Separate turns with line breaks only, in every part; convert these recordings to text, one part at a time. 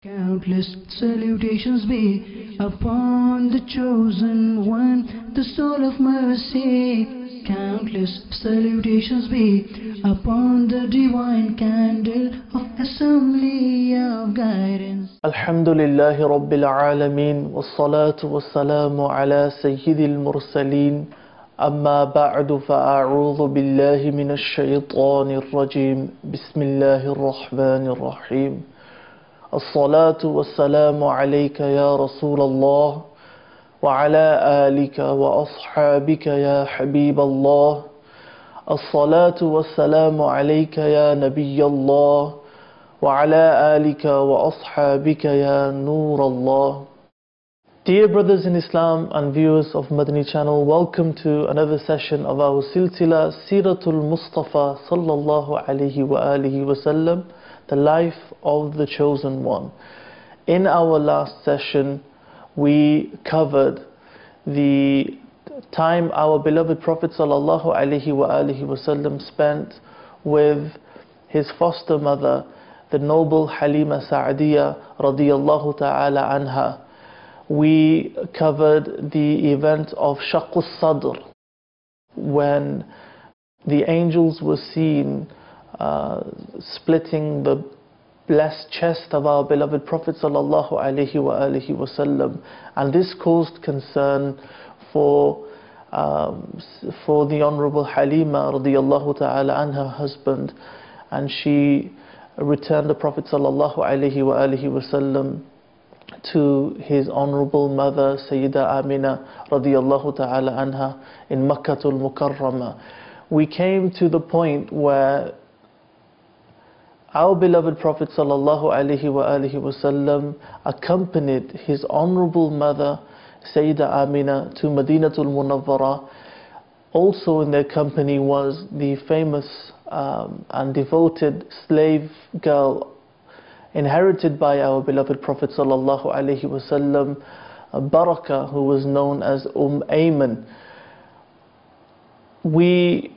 Countless salutations be upon the chosen one, the soul of mercy. Countless salutations be upon the divine candle of assembly of guidance.
Alhamdulillahi Rabbil Alameen, wassalatu wassalamu ala Sayyidil Mursaleen, amma ba'du fa'a'udhu billahi minash shaytanir rajim, bismillahir rahmanir rahim. الصلاة والسلام عليك يا رسول الله وعلى آلك وأصحابك يا حبيب الله. الصلاة والسلام عليك يا نبي الله وعلى آلك وأصحابك يا نور الله. Dear brothers in Islam and viewers of Madani channel, welcome to another session of our silsila Siratul Mustafa sallallahu alayhi wa alihi wa sallam, the life of the chosen one. In our last session we covered the time our beloved Prophet sallallahu alaihi wasallam spent with his foster mother, the noble Halima Sa'diyah radiyallahu ta'ala anha. We covered the event of Shaqqus Sadr, when the angels were seen splitting the blessed chest of our beloved Prophet sallallahu alaihi wasallam, and this caused concern for the Honorable Halima radiyallahu ta'ala and her husband, and she returned the Prophet sallallahu alaihi wasallam to his honorable mother Sayyida Amina radiyallahu ta'ala anha in Makkatul Mukarramah. We came to the point where our beloved Prophet sallallahu alaihi wasallam accompanied his honorable mother Sayyida Amina to Madinatul Munawwara. Also in their company was the famous and devoted slave girl inherited by our beloved Prophet sallallahu alaihi wasallam, Barakah, who was known as Ayman. We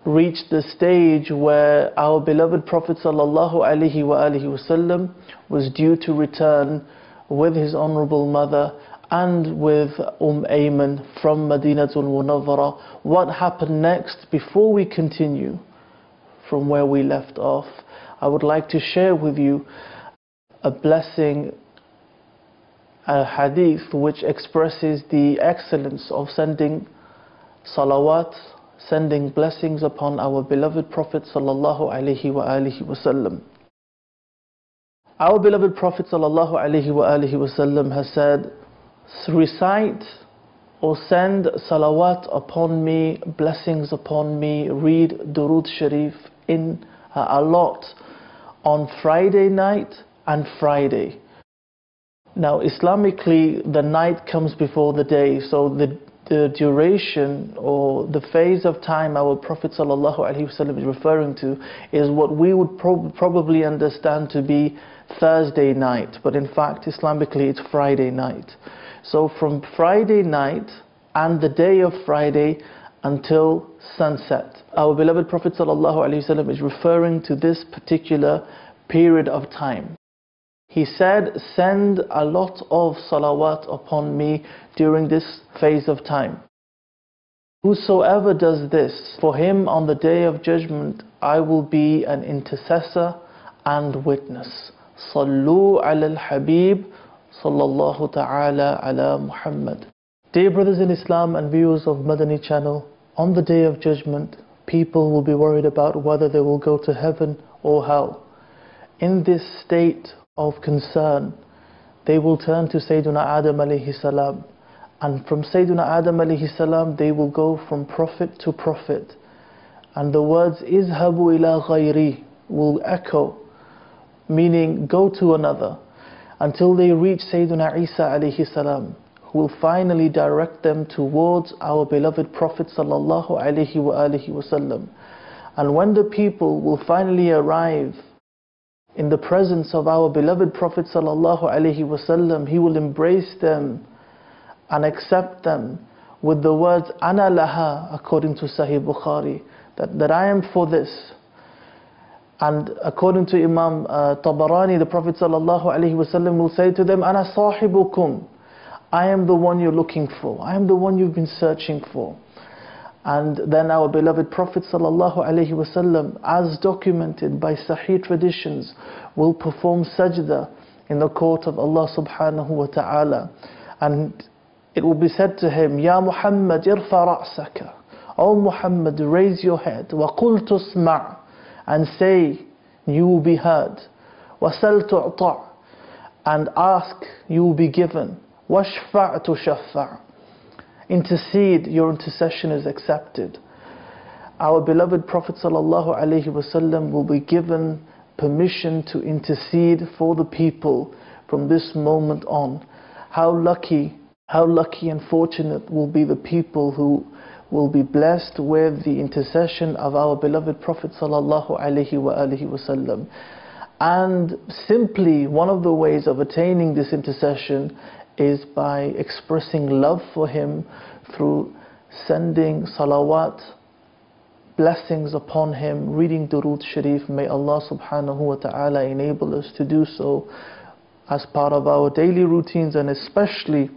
reached the stage where our beloved Prophet sallallahu alaihi wasallam was due to return with his honorable mother and with Ayman from Madinatul Munawwara. What happened next? Before we continue from where we left off, I would like to share with you a blessing, a hadith which expresses the excellence of sending salawat, sending blessings upon our beloved Prophet sallallahu alaihi wasallam. Our beloved Prophet sallallahu alaihi wasallam has said, recite or send salawat upon me, blessings upon me, read Durood Sharif in a lot on Friday night and Friday. Now Islamically the night comes before the day, so the duration or the phase of time our Prophet sallallahu alaihi wasallam is referring to is what we would probably understand to be Thursday night, but in fact Islamically it's Friday night. So from Friday night and the day of Friday until sunset, our beloved Prophet sallallahu alaihi wasallam is referring to this particular period of time. He said, send a lot of salawat upon me during this phase of time. Whosoever does this, for him on the day of judgment I will be an intercessor and witness. Sallu ala al-Habib sallallahu ta'ala ala Muhammad. Dear brothers in Islam and viewers of Madani channel, on the day of judgment people will be worried about whether they will go to heaven or hell. In this state of concern, they will turn to Sayyiduna Adam alayhi salam, and from Sayyiduna Adam alayhi salam they will go from prophet to prophet, and the words izhabu ila ghayri will echo, meaning go to another, until they reach Sayyiduna Isa alayhi salam, who will finally direct them towards our beloved Prophet sallallahu alaihi wasallam. And when the people will finally arrive in the presence of our beloved Prophet sallallahu alaihi wasallam, he will embrace them and accept them with the words Ana laha, according to Sahih Bukhari, that I am for this. And according to Imam Tabarani, the Prophet ﷺ will say to them, Ana sahibukum, I am the one you're looking for, I am the one you've been searching for. And then our beloved Prophet ﷺ, as documented by Sahih traditions, will perform sajda in the court of Allah subhanahu wa ta'ala. And it will be said to him, Ya Muhammad, irfa ra'saka. O Muhammad, raise your head. Wa qul tusma'. And say, you will be heard. وَسَلْ تُعْطَعْ. And ask, you will be given. وَاشْفَعْ تُشَفَّعْ. Intercede, your intercession is accepted. Our beloved Prophet ﷺ will be given permission to intercede for the people from this moment on. How lucky and fortunate will be the people who will be blessed with the intercession of our beloved Prophet ﷺ. And simply one of the ways of attaining this intercession is by expressing love for him through sending salawat, blessings upon him, reading Durood Sharif. May Allah subhanahu wa ta'ala enable us to do so as part of our daily routines, and especially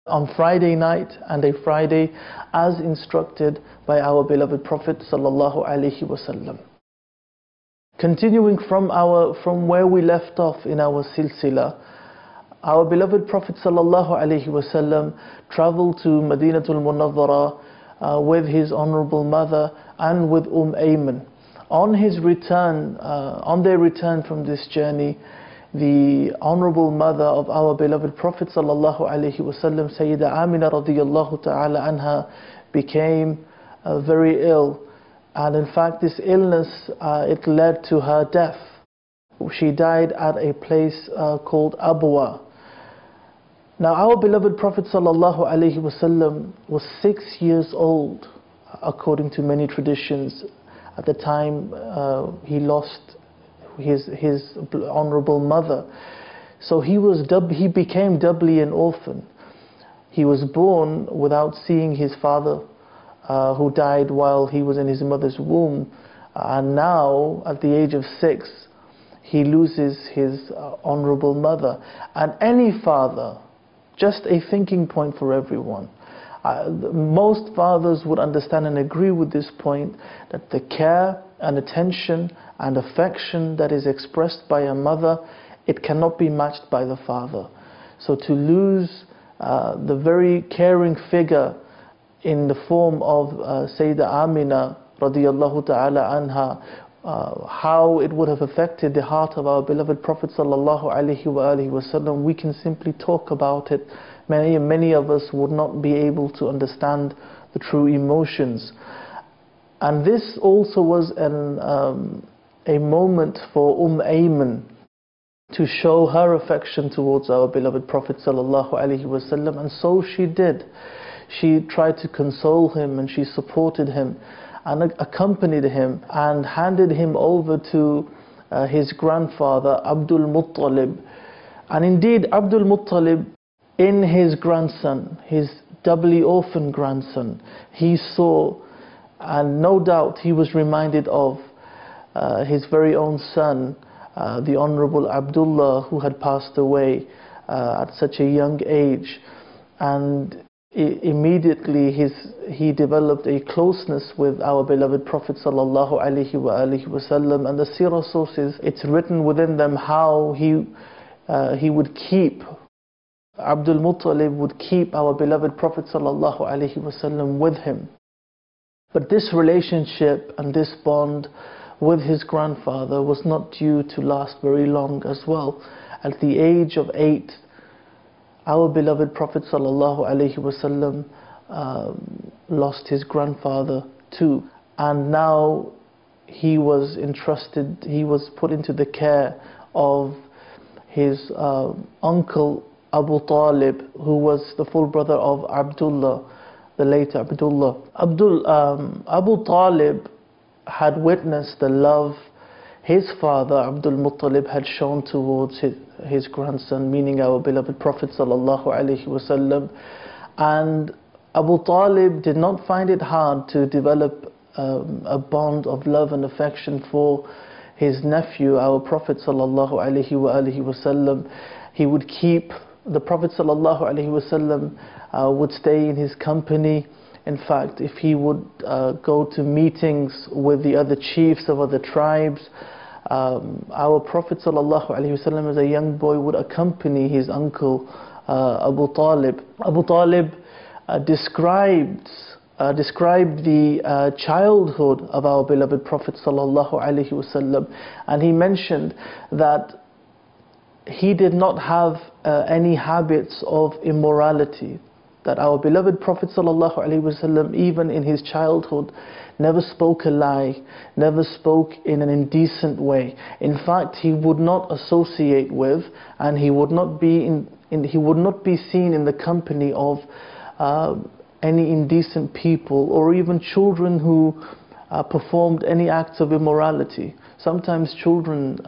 on Friday night and a Friday as instructed by our beloved Prophet sallallahu alaihi wasallam. Continuing from where we left off in our silsila, our beloved Prophet sallallahu alaihi wasallam traveled to Madinatul Munawwara with his honorable mother and with Ayman. On their return from this journey, the honorable mother of our beloved Prophet sallallahu alaihi wasallam, Sayyida Amina radiyallahu ta'ala anha, became very ill, and in fact this illness it led to her death. She died at a place called Abwa. Now our beloved Prophet sallallahu alaihi wasallam was 6 years old, according to many traditions. At the time he lost his honorable mother, so he became doubly an orphan. He was born without seeing his father, who died while he was in his mother's womb, and now at the age of 6 he loses his honorable mother. And any father, just a thinking point for everyone, most fathers would understand and agree with this point, that the care and attention and affection that is expressed by a mother, it cannot be matched by the father. So to lose the very caring figure in the form of Sayyida Amina radiyallahu ta'ala anha, how it would have affected the heart of our beloved Prophet sallallahu alaihi wasallam, we can simply talk about it. Many of us would not be able to understand the true emotions. And this also was a moment for Ayman to show her affection towards our beloved Prophet sallallahu alaihi wasallam, and so she did. She tried to console him, and she supported him and accompanied him and handed him over to his grandfather Abdul Muttalib. And indeed Abdul Muttalib, in his grandson, his doubly orphan grandson, he saw, and no doubt he was reminded of his very own son, the Honorable Abdullah, who had passed away at such a young age. And immediately he developed a closeness with our beloved Prophet sallallahu alaihi wasallam. And the seerah sources, it's written within them how he would keep, Abdul Muttalib would keep our beloved Prophet sallallahu alaihi wasallam with him. But this relationship and this bond with his grandfather was not due to last very long as well. At the age of 8, our beloved Prophet sallallahu alaihi wasallam lost his grandfather too, and now he was put into the care of his uncle Abu Talib, who was the full brother of Abdullah, the late Abdullah. Abu Talib had witnessed the love his father Abdul Muttalib had shown towards his grandson, meaning our beloved Prophet sallallahu alaihi wasallam. And Abu Talib did not find it hard to develop a bond of love and affection for his nephew, our Prophet sallallahu alaihi wasallam, he would keep, the Prophet sallallahu alaihi wasallam would stay in his company. In fact, if he would go to meetings with the other chiefs of other tribes, our Prophet sallallahu alaihi wasallam as a young boy would accompany his uncle Abu Talib. Abu Talib described the childhood of our beloved Prophet sallallahu alaihi wasallam, and he mentioned that he did not have any habits of immorality, that our beloved Prophet sallallahu alaihi wasallam, even in his childhood, never spoke a lie, never spoke in an indecent way. In fact, he would not associate with, and he would not be seen in the company of any indecent people, or even children who performed any acts of immorality. Sometimes children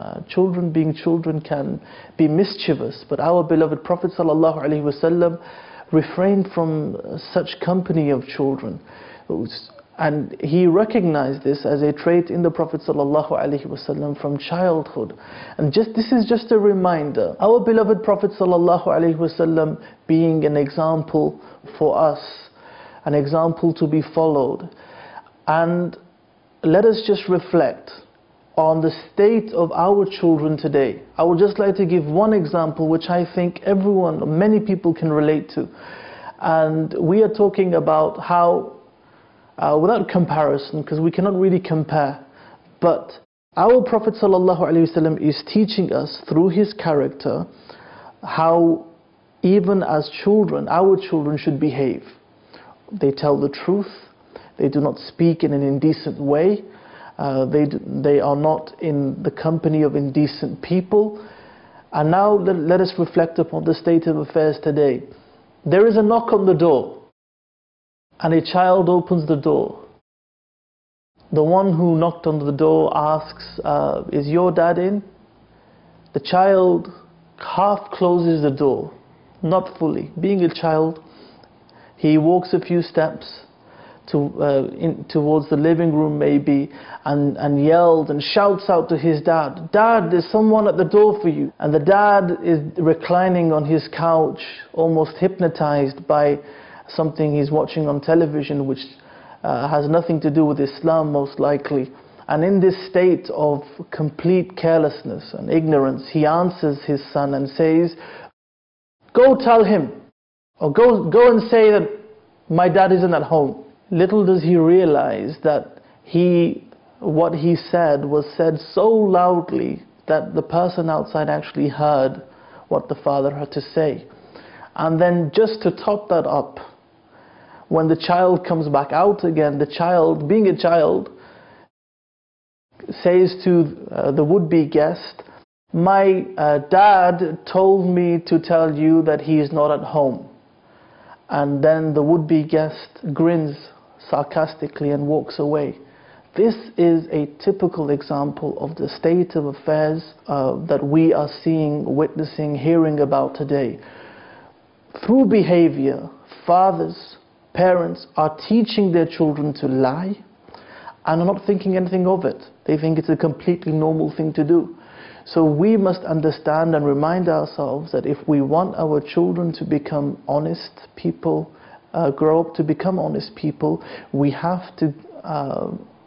being children can be mischievous, but our beloved Prophet sallallahu alaihi wasallam refrained from such company of children, and he recognized this as a trait in the Prophet sallallahu alaihi wasallam from childhood. And this is just a reminder, our beloved Prophet sallallahu alaihi wasallam being an example for us, an example to be followed. And let us just reflect on the state of our children today. I would just like to give one example which I think everyone, many people can relate to. And we are talking about how, without comparison, because we cannot really compare, but our Prophet ﷺ is teaching us through his character how even as children, our children should behave. They tell the truth, they do not speak in an indecent way, they are not in the company of indecent people. And now let us reflect upon the state of affairs today. There is a knock on the door, and a child opens the door. The one who knocked on the door asks, is your dad in? The child half closes the door, not fully. Being a child, he walks a few steps towards the living room maybe, and yells and shouts out to his dad, "Dad, there's someone at the door for you." And the dad is reclining on his couch, almost hypnotized by something he's watching on television, which has nothing to do with Islam most likely. And in this state of complete carelessness and ignorance, he answers his son and says, "Go tell him, or go and say that my dad isn't at home." Little does he realize that what he said was said so loudly that the person outside actually heard what the father had to say. And then just to top that up, when the child comes back out again, the child, being a child, says to the would-be guest, "My dad told me to tell you that he is not at home." And then the would-be guest grins sarcastically and walks away. This is a typical example of the state of affairs that we are seeing, witnessing, hearing about today. Through behavior, fathers, parents are teaching their children to lie and are not thinking anything of it. They think it's a completely normal thing to do. So we must understand and remind ourselves that if we want our children to become honest people, grow up to become honest people, we have to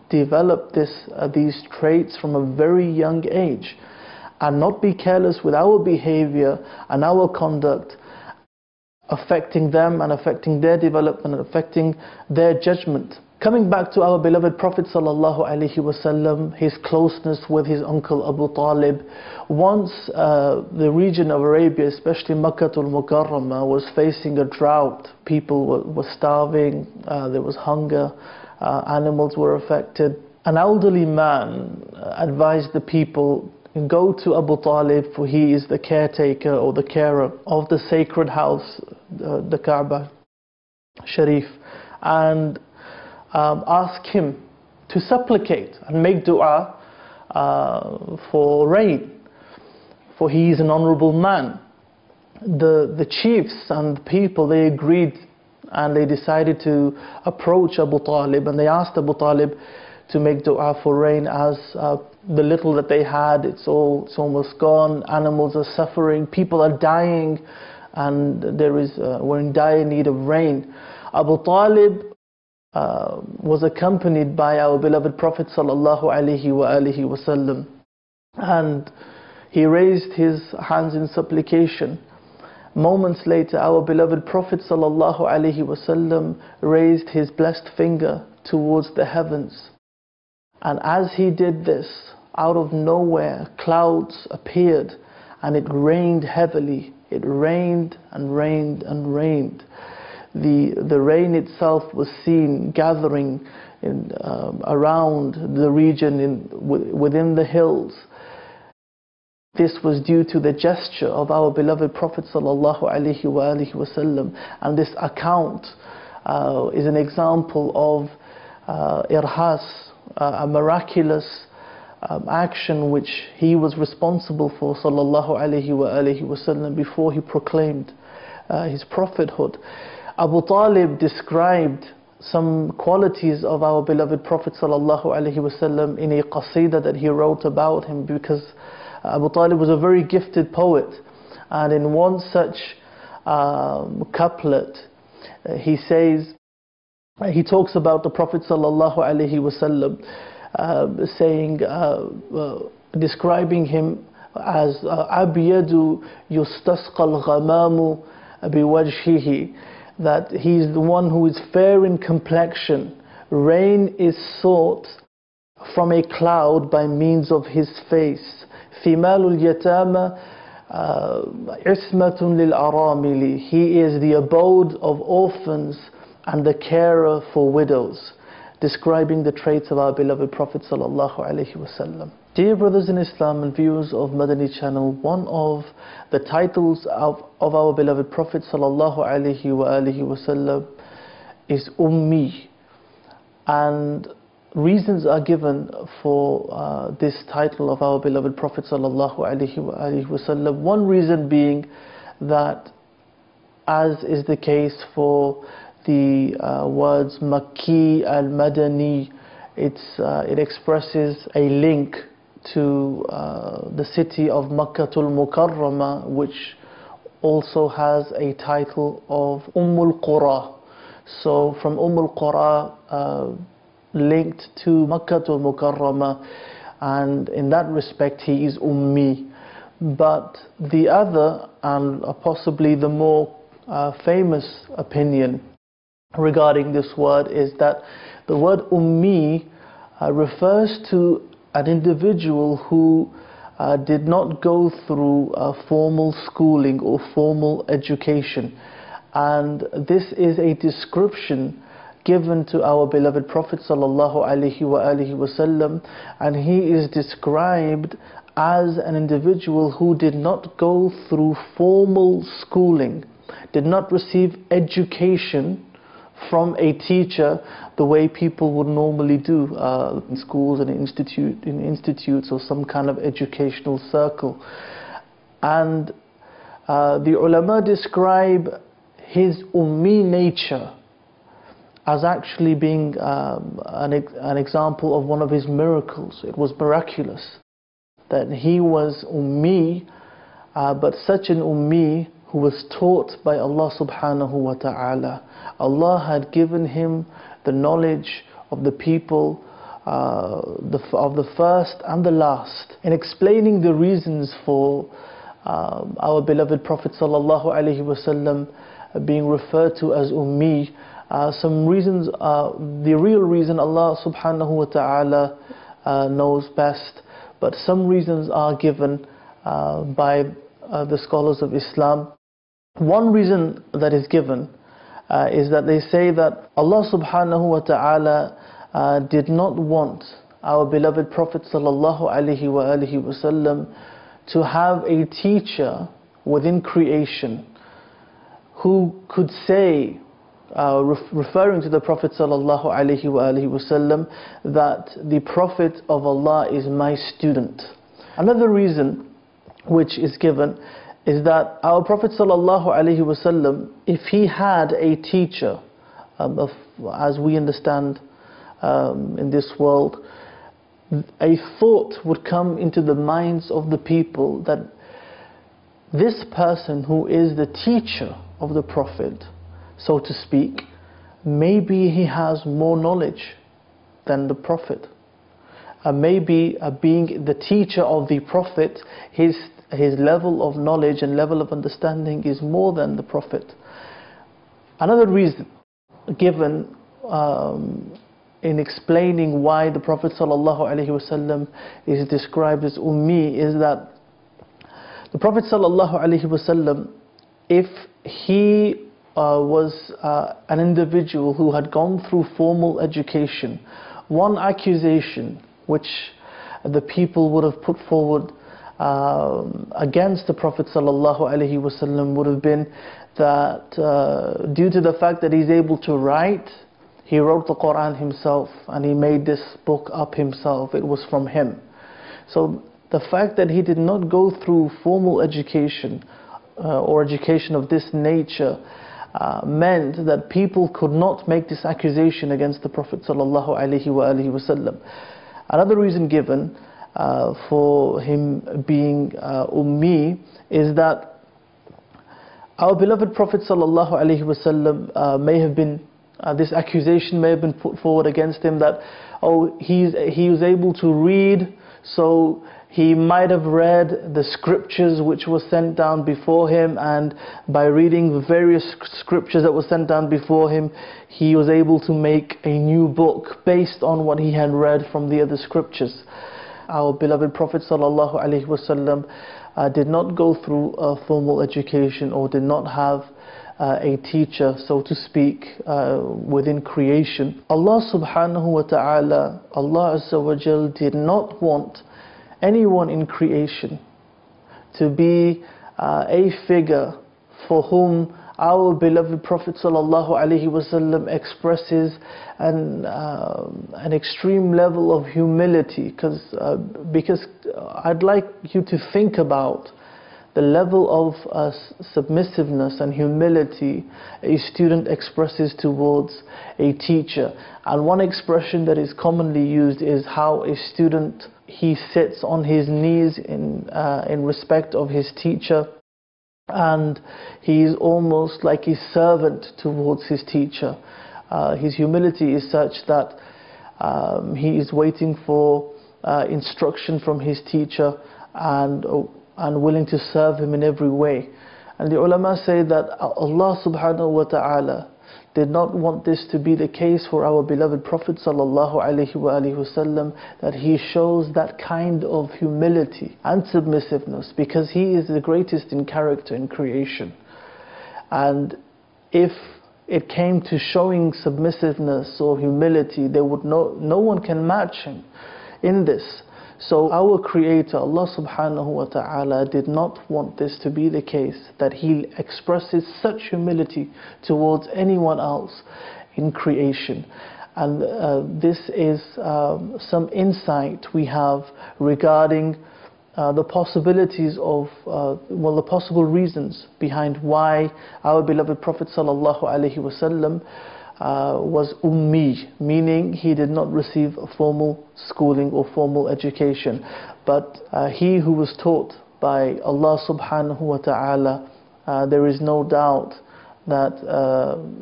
develop these traits from a very young age, and not be careless with our behavior and our conduct, affecting them and affecting their development and affecting their judgment. Coming back to our beloved Prophet sallallahu alaihi wasallam, his closeness with his uncle Abu Talib. Once the region of Arabia, especially Makkatul Mukarramah, was facing a drought. People were starving, there was hunger, animals were affected. An elderly man advised the people, "Go to Abu Talib, for he is the caretaker or the carer of the sacred house, the Kaaba Sharif, and ask him to supplicate and make dua for rain, for he is an honorable man." The chiefs and the people, they agreed, and they decided to approach Abu Talib, and they asked Abu Talib to make dua for rain, as the little that they had, it's almost gone. Animals are suffering, people are dying, and we're in dire need of rain. Abu Talib was accompanied by our beloved Prophet sallallahu alaihi wasallam, and he raised his hands in supplication. Moments later, our beloved Prophet sallallahu alaihi wasallam raised his blessed finger towards the heavens, and as he did this, out of nowhere clouds appeared and it rained heavily. It rained and rained and rained. The rain itself was seen gathering around the region within the hills. This was due to the gesture of our beloved Prophet sallallahu alaihi wasallam, and this account is an example of irhas, a miraculous action which he was responsible for sallallahu alaihi wasallam before he proclaimed his prophethood. Abu Talib described some qualities of our beloved Prophet sallallahu alaihi wasallam in a qasida that he wrote about him, because Abu Talib was a very gifted poet, and in one such couplet he says, he talks about the Prophet sallallahu alaihi wasallam, saying, describing him as Abiyadu yustasqa al-ghamamu biwajhihi, that he is the one who is fair in complexion. Rain is sought from a cloud by means of his face. Thimalul yatama ismatun lil aramili. He is the abode of orphans and the carer for widows, describing the traits of our beloved Prophet sallallahu alaihi wasallam. Dear brothers in Islam and viewers of Madani channel, one of the titles of our beloved Prophet sallallahu alaihi wasallam is Ummi, and reasons are given for this title of our beloved Prophet sallallahu alaihi wasallam. One reason being that, as is the case for the words Makki al-Madani, it expresses a link to the city of Makkatul Mukarramah, which also has a title of Ummul Qura. So from Ummul Qura linked to Makkatul Mukarramah, and in that respect he is Ummi. But the other, and possibly the more famous opinion regarding this word, is that the word Ummi refers to an individual who did not go through formal schooling or formal education, and this is a description given to our beloved Prophet sallallahu alaihi wasallam, and he is described as an individual who did not go through formal schooling, did not receive education from a teacher the way people would normally do in schools and in institutes or some kind of educational circle. And the ulama describe his ummi nature as actually being an example of one of his miracles. It was miraculous that he was ummi, but such an ummi who was taught by Allah subhanahu wa ta'ala. Allah had given him the knowledge of the people, of the first and the last. In explaining the reasons for our beloved Prophet sallallahu alaihi wasallam being referred to as Ummi, some reasons, the real reason Allah subhanahu wa ta'ala knows best, but some reasons are given by the scholars of Islam. One reason that is given is that they say that Allah subhanahu wa ta'ala did not want our beloved Prophet sallallahu alaihi wasallam to have a teacher within creation who could say, referring to the Prophet sallallahu alaihi wasallam, that the Prophet of Allah is my student. Another reason which is given is that our Prophet sallallahu alaihi wasallam, if he had a teacher, as we understand in this world, a thought would come into the minds of the people that this person who is the teacher of the Prophet, so to speak, maybe he has more knowledge than the Prophet. Maybe being the teacher of the Prophet, his level of knowledge and level of understanding is more than the Prophet. Another reason given in explaining why the Prophet ﷺ is described as Ummi is that the Prophet ﷺ, if he was an individual who had gone through formal education, one accusation which the people would have put forward against the Prophet ﷺ would have been that due to the fact that he's able to write, he wrote the Quran himself and he made this book up himself. It was from him. So the fact that he did not go through formal education or education of this nature meant that people could not make this accusation against the Prophet ﷺ. Another reason given for him being Ummi is that our beloved Prophet ﷺ may have been, this accusation may have been put forward against him that, oh, he was able to read, so he might have read the scriptures which were sent down before him, and by reading the various scriptures that were sent down before him, he was able to make a new book based on what he had read from the other scriptures. Our beloved Prophet ﷺ did not go through a formal education or did not have a teacher, so to speak, within creation. Allah subhanahu wa ta'ala, Allah Azza wa Jal did not want anyone in creation to be a figure for whom our beloved Prophet ﷺ expresses an extreme level of humility, because I'd like you to think about the level of submissiveness and humility a student expresses towards a teacher. And one expression that is commonly used is how a student, he sits on his knees in respect of his teacher, and he is almost like a servant towards his teacher. His humility is such that he is waiting for instruction from his teacher and willing to serve him in every way. And the ulama say that Allah subhanahu wa ta'ala did not want this to be the case for our beloved Prophet sallallahu alaihi wasallam, that he shows that kind of humility and submissiveness, because he is the greatest in character in creation. And if it came to showing submissiveness or humility, there would no one can match him in this. So our Creator, Allah subhanahu wa ta'ala, did not want this to be the case, that He expresses such humility towards anyone else in creation. And this is some insight we have regarding the possibilities of, the possible reasons behind why our beloved Prophet sallallahu alaihi wasallam was ummi, meaning he did not receive a formal schooling or formal education, but he who was taught by Allah subhanahu wa ta'ala, there is no doubt that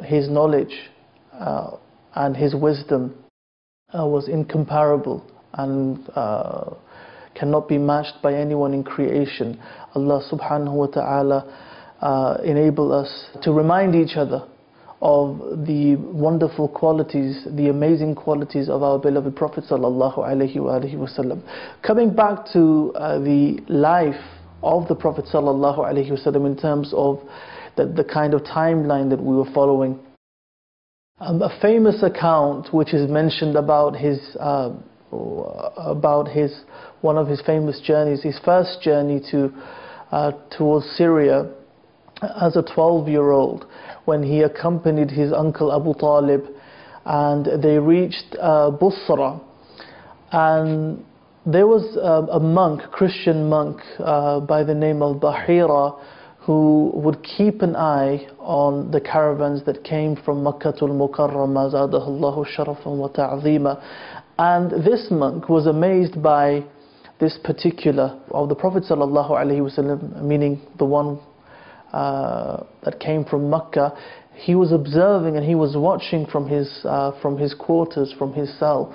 his knowledge and his wisdom was incomparable and cannot be matched by anyone in creation. Allah subhanahu wa ta'ala enable us to remind each other of the wonderful qualities, the amazing qualities of our beloved Prophet sallallahu alaihi wasallam. Coming back to the life of the Prophet sallallahu alaihi wasallam in terms of the kind of timeline that we were following. A famous account which is mentioned about one of his famous journeys, his first journey towards Syria as a 12-year-old, when he accompanied his uncle Abu Talib, and they reached Busra, and there was a monk, Christian monk by the name of Bahira, who would keep an eye on the caravans that came from Makkah al-Mukarramah, zadahu Allahu sharafan wa ta'zima, And this monk was amazed by this particular of the Prophet ﷺ, meaning the one that came from Mecca. He was observing and he was watching from his quarters, from his cell,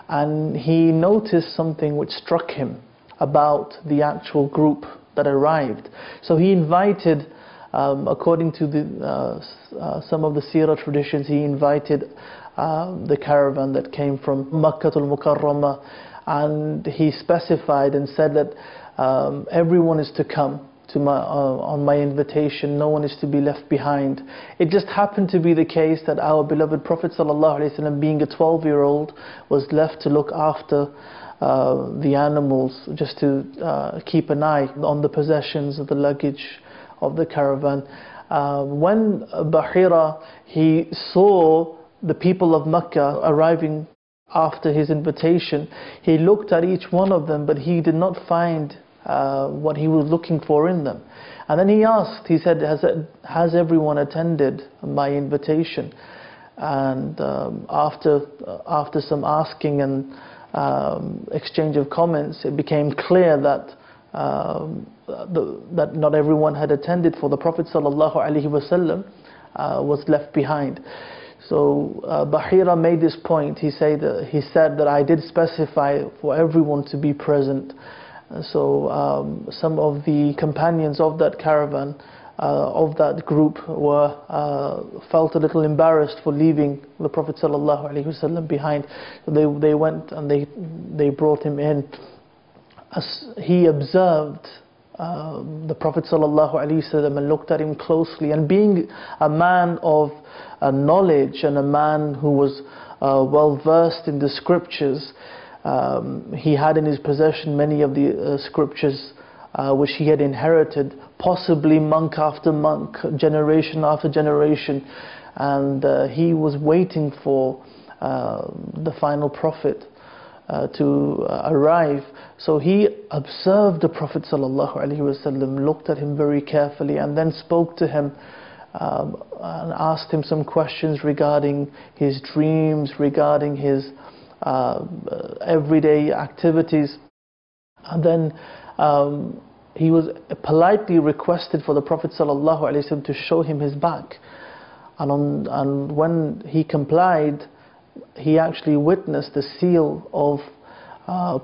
and he noticed something which struck him about the actual group that arrived. So he invited, according to some of the seerah traditions, he invited the caravan that came from Makkah al-Mukarramah, and he specified and said that everyone is to come to on my invitation, no one is to be left behind. It just happened to be the case that our beloved Prophet ﷺ, being a 12-year-old, was left to look after the animals, just to keep an eye on the possessions of the luggage of the caravan. When Bahira, he saw the people of Mecca arriving after his invitation, he looked at each one of them, but he did not find what he was looking for in them. And then he asked, he said, has everyone attended my invitation? And after some asking and exchange of comments, it became clear that that not everyone had attended, for the Prophet ﷺ was left behind. So Bahira made this point. He said that I did specify for everyone to be present. So some of the companions of that caravan, of that group, felt a little embarrassed for leaving the Prophet ﷺ behind. So they went and they brought him in. As he observed the Prophet ﷺ and looked at him closely, and being a man of knowledge and a man who was well versed in the scriptures, he had in his possession many of the scriptures which he had inherited, possibly monk after monk, generation after generation, and he was waiting for the final prophet to arrive. So he observed the Prophet ﷺ, looked at him very carefully, and then spoke to him and asked him some questions regarding his dreams, regarding his everyday activities. And then he was politely requested for the Prophet ﷺ to show him his back, and when he complied, he actually witnessed the seal of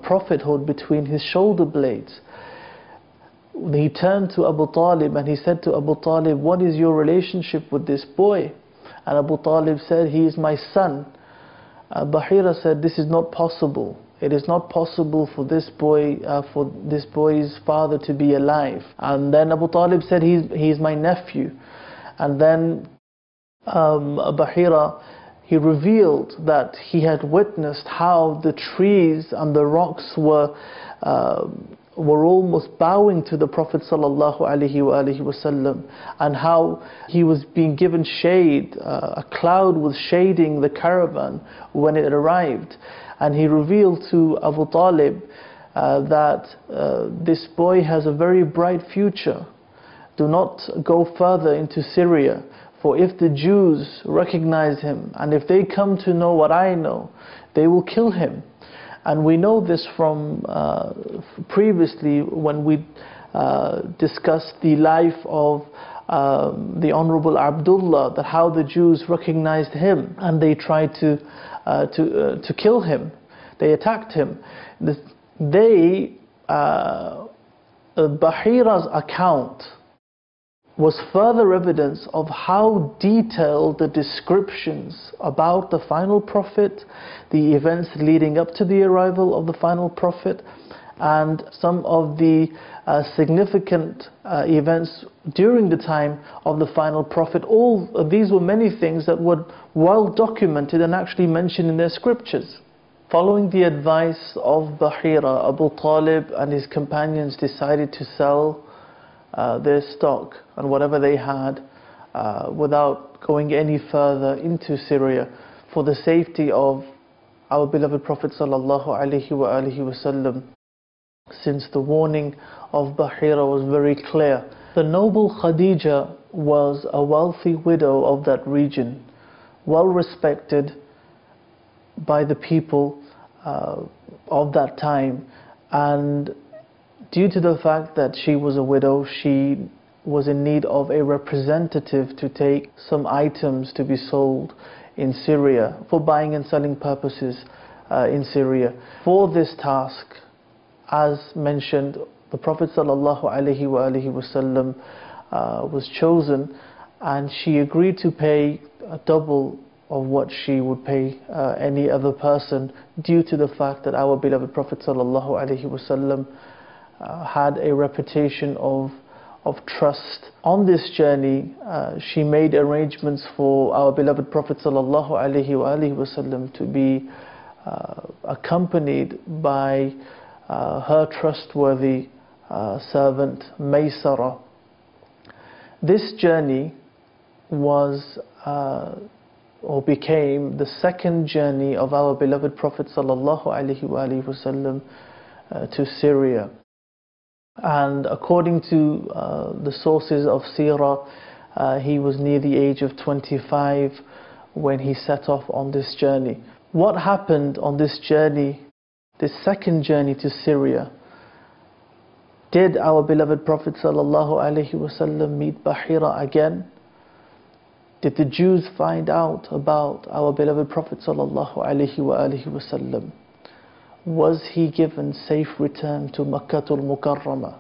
prophethood between his shoulder blades. He turned to Abu Talib and he said to Abu Talib, "What is your relationship with this boy?" And Abu Talib said, "He is my son." Bahira said, "This is not possible. It is not possible for this boy's father to be alive." And then Abu Talib said, he is my nephew. And then Bahira, he revealed that he had witnessed how the trees and the rocks were almost bowing to the Prophet ﷺ, and how he was being given shade. A cloud was shading the caravan when it arrived, and he revealed to Abu Talib that this boy has a very bright future. Do not go further into Syria, for if the Jews recognize him, and if they come to know what I know, they will kill him. And we know this from previously when we discussed the life of the Honorable Abdullah, that how the Jews recognized him and they tried to kill him. They attacked him. Bahira's account was further evidence of how detailed the descriptions about the final prophet, the events leading up to the arrival of the final prophet, and some of the significant events during the time of the final prophet. All of these were many things that were well documented and actually mentioned in their scriptures. Following the advice of Bahira, Abu Talib and his companions decided to sell their stock and whatever they had without going any further into Syria, for the safety of our beloved Prophet ﷺ, since the warning of Bahira was very clear. The noble Khadija was a wealthy widow of that region, well respected by the people, of that time, and due to the fact that she was a widow, she was in need of a representative to take some items to be sold in Syria for buying and selling purposes in Syria. For this task, as mentioned, the Prophet ﷺ was chosen, and she agreed to pay double of what she would pay any other person, due to the fact that our beloved Prophet ﷺ had a reputation of trust. On this journey, she made arrangements for our beloved Prophet ﷺ to be accompanied by her trustworthy servant Maysara. This journey was or became the second journey of our beloved Prophet ﷺ to Syria. And according to the sources of Seerah, he was near the age of 25 when he set off on this journey. What happened on this journey, this second journey to Syria? Did our beloved Prophet ﷺ meet Bahira again? Did the Jews find out about our beloved Prophet ﷺ? Was he given safe return to Makkatul Mukarramah?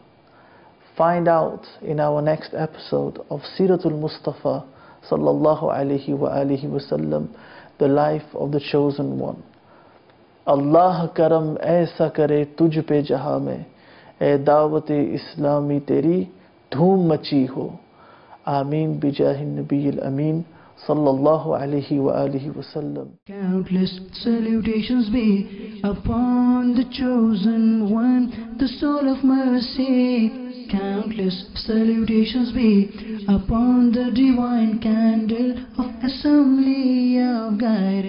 Find out in our next episode of Siratul Mustafa sallallahu alaihi wasallam, the life of the chosen one. Allah karam aisa kare tuj pe jahan mein, ए दावत इस्लामी तेरी धूम मची हो, आमीन बिजाहिन नबील अमीन sallallahu alaihi wa alihi wasallam.
Countless salutations be upon the chosen one, the soul of mercy. Countless salutations be upon the divine candle of assembly of guidance.